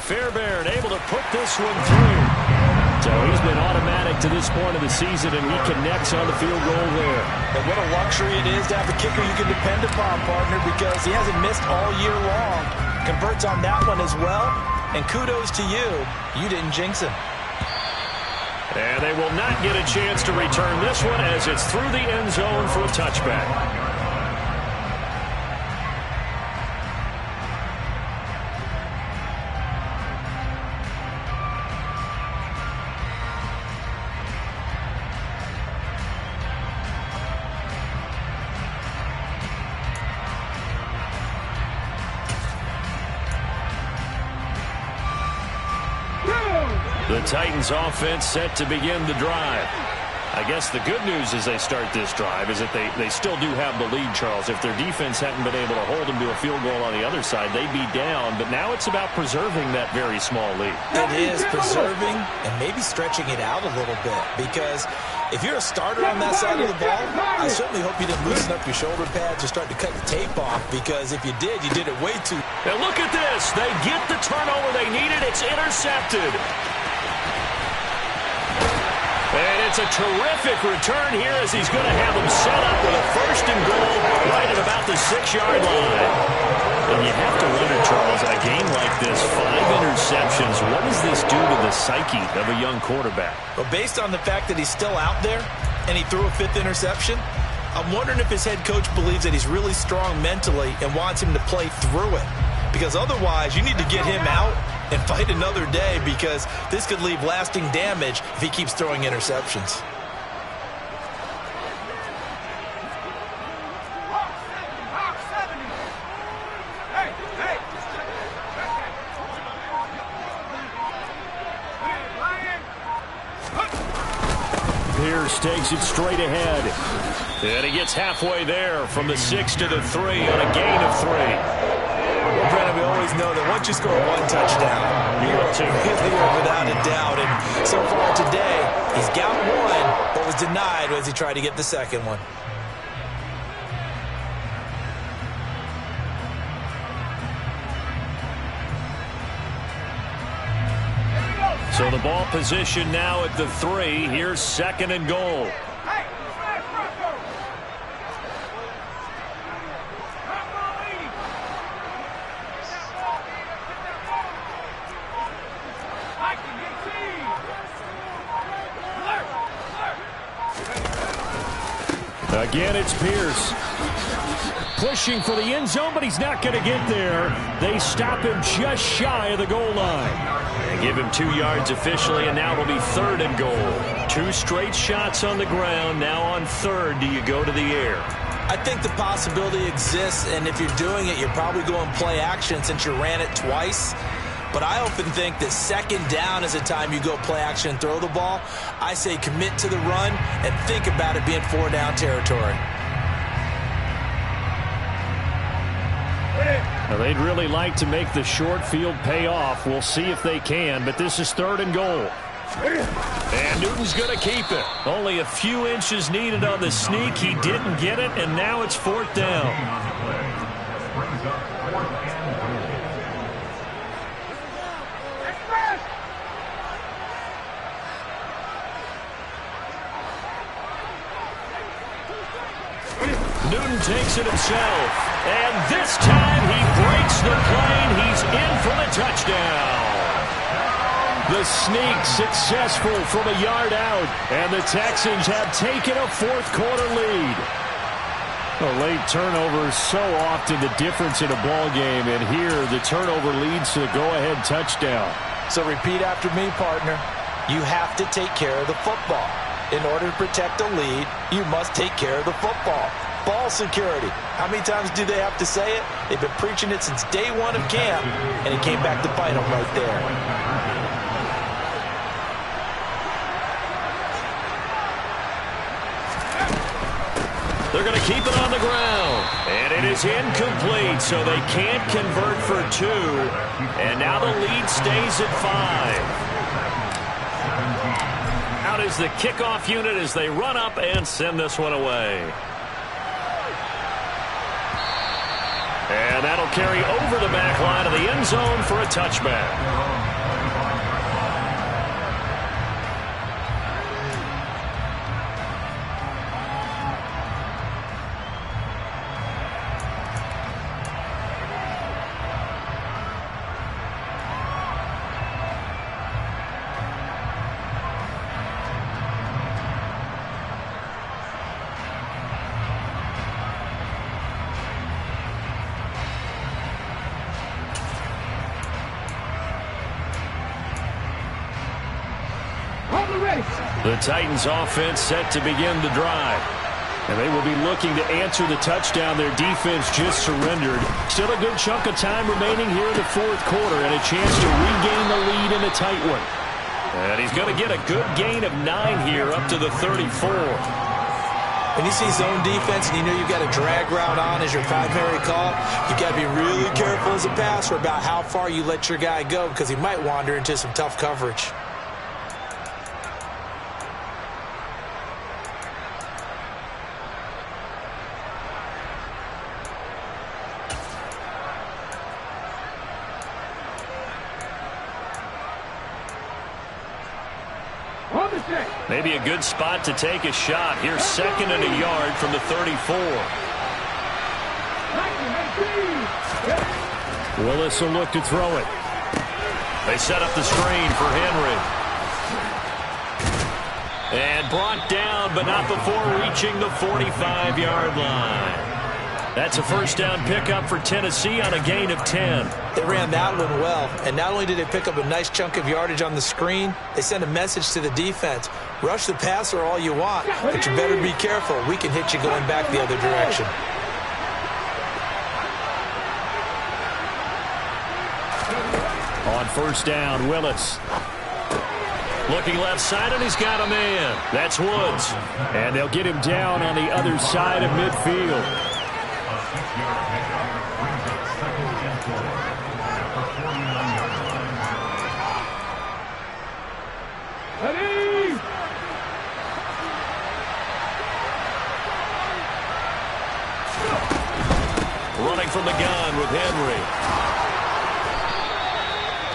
Fairbairn able to put this one through. So he's been automatic to this point of the season, and he connects on the field goal there. And what a luxury it is to have a kicker you can depend upon, partner, because he hasn't missed all year long. Converts on that one as well, and kudos to you. You didn't jinx him. And they will not get a chance to return this one as it's through the end zone for a touchback. The Titans offense set to begin the drive. I guess the good news as they start this drive is that they still do have the lead, Charles. If their defense hadn't been able to hold them to a field goal on the other side, they'd be down. But now it's about preserving that very small lead. It is preserving and maybe stretching it out a little bit, because if you're a starter on that side of the ball, I certainly hope you didn't loosen up your shoulder pads or start to cut the tape off, because if you did it way too. And look at this. They get the turnover they needed. It's intercepted. And it's a terrific return here as he's going to have them set up with a 1st and goal right at about the 6-yard line. And you have to wonder, Charles, in a game like this, 5 interceptions, what does this do to the psyche of a young quarterback? Well, based on the fact that he's still out there and he threw a 5th interception, I'm wondering if his head coach believes that he's really strong mentally and wants him to play through it. Because otherwise, you need to get him out and fight another day, because this could leave lasting damage if he keeps throwing interceptions. Pierce takes it straight ahead. And he gets halfway there from the 6 to the 3 on a gain of 3. Well, Brandon, we always know that once you score one touchdown, you're without a doubt. And so far today, he's got one, but was denied as he tried to get the second one. So the ball position now at the 3. Here's 2nd and goal. Again, it's Pierce. Pushing for the end zone, but he's not going to get there. They stop him just shy of the goal line. They give him 2 yards officially, and now it'll be 3rd and goal. 2 straight shots on the ground. Now on 3rd, do you go to the air? I think the possibility exists, and if you're doing it, you're probably going play action since you ran it twice. But I often think that 2nd down is the time you go play action and throw the ball. I say commit to the run and think about it being 4-down territory. Now, they'd really like to make the short field pay off. We'll see if they can, but this is 3rd and goal. And Newton's going to keep it. Only a few inches needed on the sneak. He didn't get it, and now it's 4th down. Newton takes it himself, and this time he breaks the plane. He's in for the touchdown. The sneak successful from a yard out, and the Texans have taken a 4th quarter lead. A late turnover is so often the difference in a ball game, and here the turnover leads to the go-ahead touchdown. So repeat after me, partner. You have to take care of the football. In order to protect a lead, you must take care of the football. Ball security. How many times do they have to say it? They've been preaching it since day one of camp, and it came back to bite them right there. They're going to keep it on the ground. And it is incomplete, so they can't convert for 2. And now the lead stays at 5. Out is the kickoff unit as they run up and send this one away. And that'll carry over the back line of the end zone for a touchback. The Titans offense set to begin the drive. And they will be looking to answer the touchdown their defense just surrendered. Still a good chunk of time remaining here in the fourth quarter and a chance to regain the lead in a tight one. And he's going to get a good gain of 9 here up to the 34. When you see zone defense and you know you've got a drag route on as your primary call, you've got to be really careful as a passer about how far you let your guy go because he might wander into some tough coverage. Maybe a good spot to take a shot. Here's 2nd and a yard from the 34. Willis will look to throw it. They set up the screen for Henry. And brought down, but not before reaching the 45-yard line. That's a first down pickup for Tennessee on a gain of 10. They ran that one well, and not only did they pick up a nice chunk of yardage on the screen, they sent a message to the defense. Rush the passer all you want, but you better be careful. We can hit you going back the other direction. On first down, Willis. Looking left side, and he's got a man. That's Woods. And they'll get him down on the other side of midfield. Running from the gun with Henry.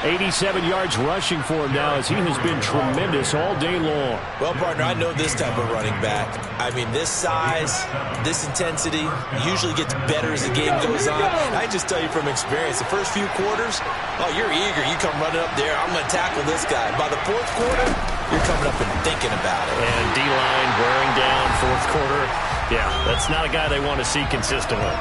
87 yards rushing for him now as he has been tremendous all day long. Well, partner, I know this type of running back. I mean, this size, this intensity usually gets better as the game goes on. I just tell you from experience, the first few quarters, oh, you're eager. You come running up there, I'm going to tackle this guy. By the fourth quarter, you're coming up and thinking about it. And D-line wearing down fourth quarter. Yeah, that's not a guy they want to see consistently.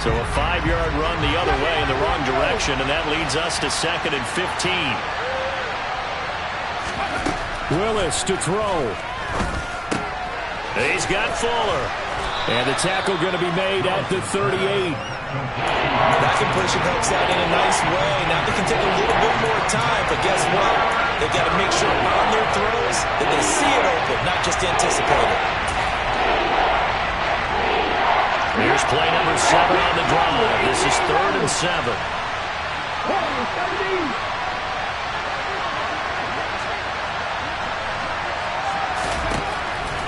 So a 5-yard run the other way in the wrong direction, and that leads us to 2nd and 15. Willis to throw. He's got Fuller. And the tackle going to be made at the 38. That completion helps out in a nice way. Now they can take a little bit more time, but guess what? They've got to make sure on their throws that they see it open, not just anticipate it. Here's play number 7 on the drive. This is 3rd and 7.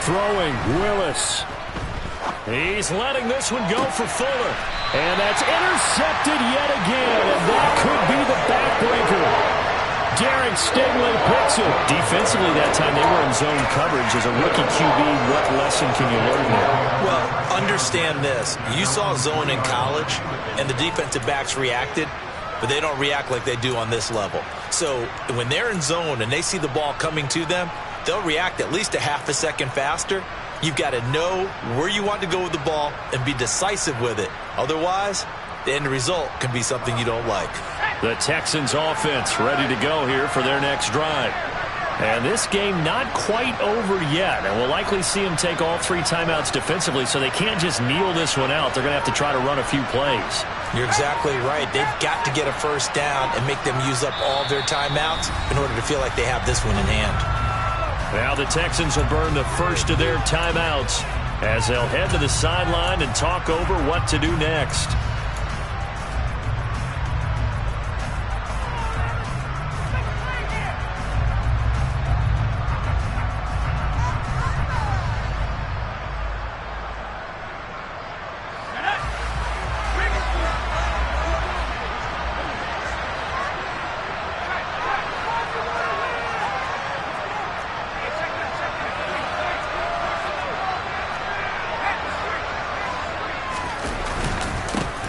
Throwing, Willis. He's letting this one go for Fuller. And that's intercepted yet again, and that could be the backbreaker. Derek Stingley picks it. Defensively that time, they were in zone coverage. As a rookie QB, what lesson can you learn here? Well, understand this. You saw zone in college, and the defensive backs reacted, but they don't react like they do on this level. So when they're in zone and they see the ball coming to them, they'll react at least a half a second faster. You've got to know where you want to go with the ball and be decisive with it. Otherwise, the end result can be something you don't like. The Texans offense ready to go here for their next drive. And this game not quite over yet. And we'll likely see them take all 3 timeouts defensively, so they can't just kneel this one out. They're going to have to try to run a few plays. You're exactly right. They've got to get a first down and make them use up all their timeouts in order to feel like they have this one in hand. Now the Texans will burn the first of their timeouts as they'll head to the sideline and talk over what to do next.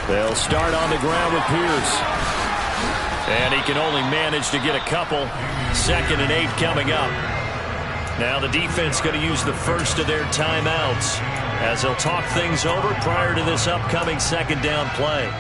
They'll start on the ground with Pierce. And he can only manage to get a couple. 2nd and 8 coming up. Now the defense going to use the first of their timeouts as they'll talk things over prior to this upcoming 2nd down play.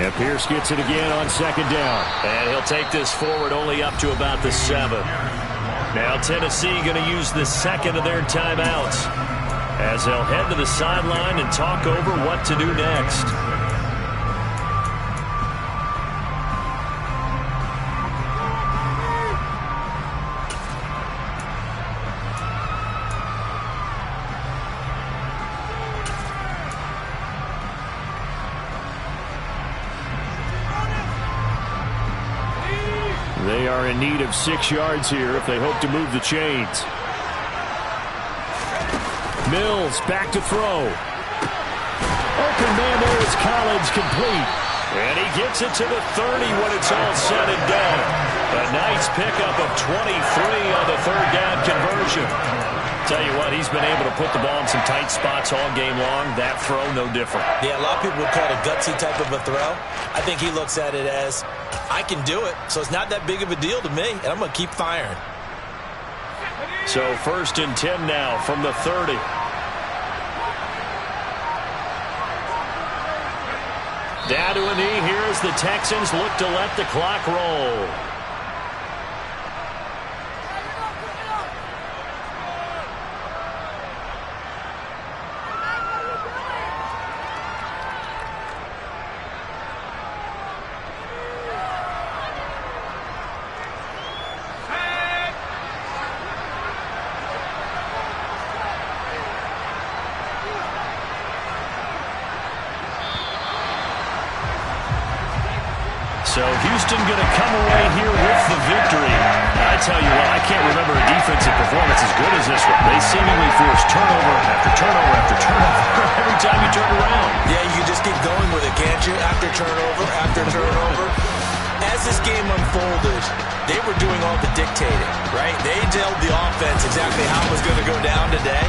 And Pierce gets it again on 2nd down. And he'll take this forward only up to about the 7. Now Tennessee going to use the 2nd of their timeouts as they'll head to the sideline and talk over what to do next. They are in need of 6 yards here if they hope to move the chains. Mills back to throw. Open man there is Collins, complete. And he gets it to the 30 when it's all said and done. A nice pickup of 23 on the 3rd down conversion. Tell you what, he's been able to put the ball in some tight spots all game long. That throw, no different. Yeah, a lot of people would call it a gutsy type of a throw. I think he looks at it as, I can do it, so it's not that big of a deal to me, and I'm going to keep firing. So 1st and 10 now from the 30. Down to a knee here as the Texans look to let the clock roll. So Houston going to come away here with the victory. I tell you what, I can't remember a defensive performance as good as this one. They seemingly force turnover after turnover after turnover every time you turn around. Yeah, you can just keep going with it, can't you? After turnover, after turnover. As this game unfolded, they were doing all the dictating, right? They told the offense exactly how it was going to go down today.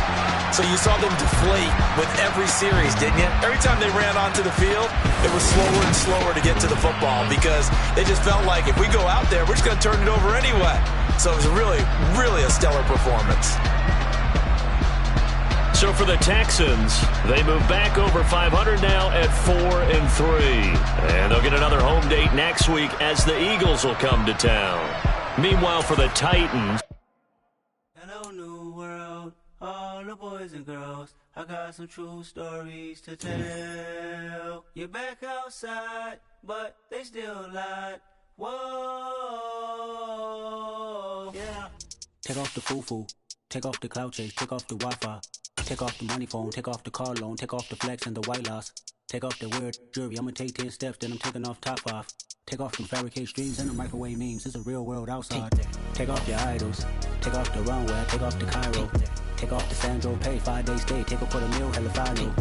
So you saw them deflate with every series, didn't you? Every time they ran onto the field, it was slower and slower to get to the football because they just felt like if we go out there, we're just going to turn it over anyway. So it was really, really a stellar performance. So for the Texans, they move back over 500 now at 4-3. And they'll get another home date next week as the Eagles will come to town. Meanwhile, for the Titans. Hello, new world. All the boys and girls, I got some true stories to tell. You're back outside, but they still lied. Whoa, yeah. Take off the foo-foo, take off the cloud chase, take off the Wi-Fi, take off the money phone, take off the car loan, take off the flex and the white loss. Take off the weird jewelry, I'ma take 10 steps, then I'm taking off top off. Take off them fabricate streams and the microwave memes, it's a real world outside. Take off your idols, take off the runway, take off the Cairo. Take off the Sandro pay, 5 days stay, take a quarter meal, hella follow.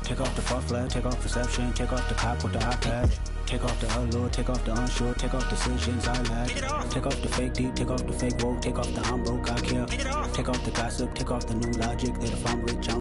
Take off the fuck flag, take off perception, take off the cop with the iPad. Take off the allure, take off the unsure, take off decisions I lack. Take off the fake deep, take off the fake woke, take off the I'm broke, I care. Take off the gossip, take off the new logic that if I'm rich, I'm